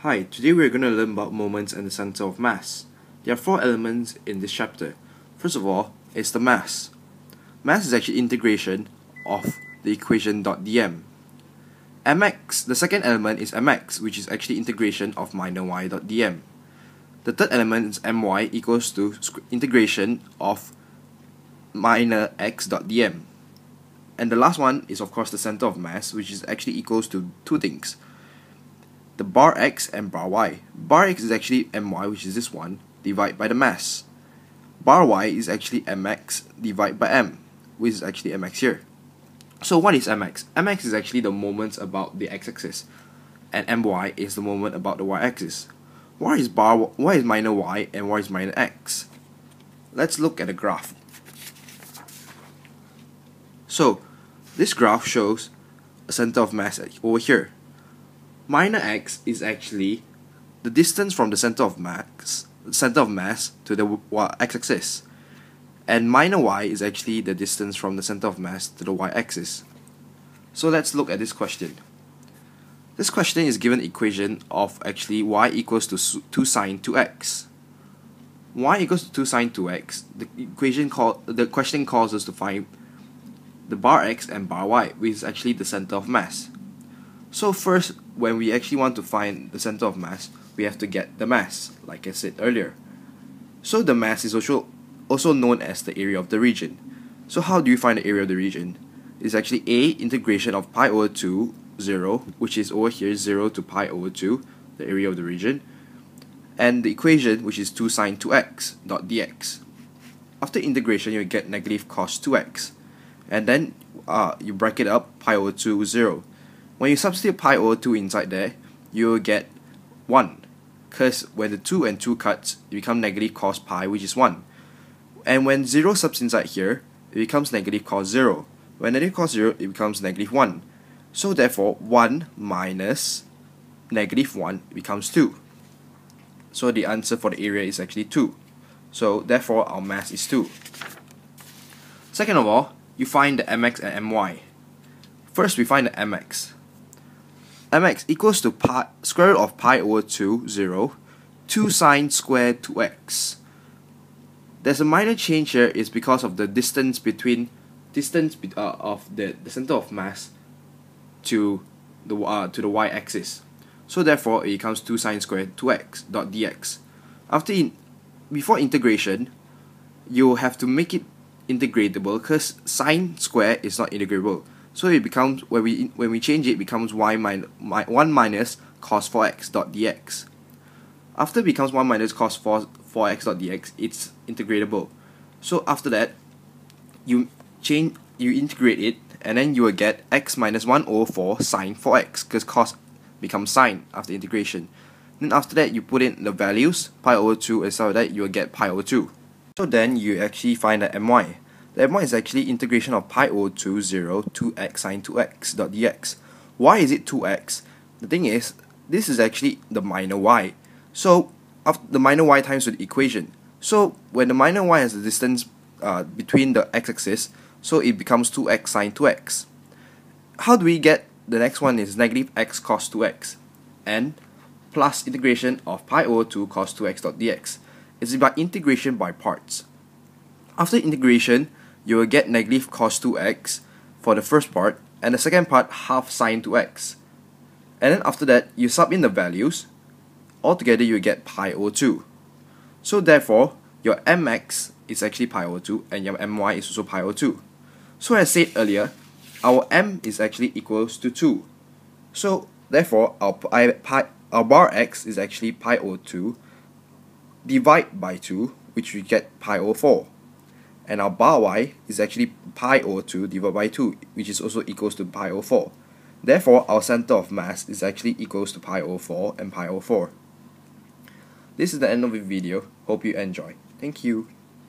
Hi, today we're going to learn about moments and the center of mass. There are four elements in this chapter. First of all, is the mass. Mass is actually integration of the equation .dm. mx, the second element is mx, which is actually integration of minor y.dm. The third element is my equals to integration of minor x.dm. And the last one is of course the center of mass, which is actually equals to two things: the bar x and bar y. Bar x is actually my, which is this one, divided by the mass. Bar y is actually mx divided by m, which is actually mx here. So what is mx? Mx is actually the moments about the x-axis, and my is the moment about the y-axis. What is minor y and what is minor x? Let's look at the graph. So this graph shows a center of mass over here. Minor x is actually the distance from the center of mass to the x-axis, and minor y is actually the distance from the center of mass to the y-axis. So let's look at this question. This question is given equation of actually y equals to 2 sine 2x. Y equals to 2 sine 2x. The question calls us to find the bar x and bar y, which is actually the center of mass. So first, when we actually want to find the center of mass, we have to get the mass, like I said earlier. So the mass is also known as the area of the region. So how do you find the area of the region? It's actually A integration of pi over 2, 0, which is over here 0 to pi over 2, the area of the region, and the equation, which is 2 sine 2x dot dx. After integration, you get negative cos 2x, and then you bracket up pi over 2, 0. When you substitute pi over 2 inside there, you will get 1, because when the 2 and 2 cuts, it becomes negative cos pi, which is 1. And when 0 subs inside here, it becomes negative cos 0. When negative cos 0, it becomes negative 1. So therefore, 1 minus negative 1 becomes 2. So the answer for the area is actually 2. So therefore, our mass is 2. Second of all, you find the mx and my. First, we find the mx. Mx equals to square root of pi over 2, 0, 2 sine squared 2x. There's a minor change here, is because of the distance of the center of mass to the y-axis. So therefore, it becomes 2 sine squared 2x dot dx. Before integration, you have to make it integratable, because sine square is not integrable. So it becomes, when we change it, becomes 1 minus cos 4x dot dx. After it becomes 1 minus cos 4x dot dx, it's integratable. So after that, you integrate it, and then you will get x minus 1 over 4 sine 4x, because cos becomes sine after integration. Then after that, you put in the values, pi over 2, and so that you will get pi over 2. So then you actually find the my. The my is actually integration of pi over 2, 0, 2x sine 2x dot dx. Why is it 2x? The thing is, this is actually the minor y. So after the minor y times with the equation. So when the minor y has the distance between the x-axis, so it becomes 2x sine 2x. How do we get the next one? Is negative x cos 2x and plus integration of pi over 2 cos 2x dot dx. It's by integration by parts. After integration, you will get negative cos 2x for the first part, and the second part half sine 2x. And then after that, you sub in the values. Altogether, you get pi over 2. So therefore, your mx is actually pi over 2, and your my is also pi over 2. So as I said earlier, our m is actually equals to 2. So therefore, our bar x is actually pi over 2 divided by 2, which we get pi over 4. And our bar y is actually pi over 2 divided by 2, which is also equals to pi over 4. Therefore, our center of mass is actually equals to pi over 4 and pi over 4. This is the end of the video. Hope you enjoy. Thank you.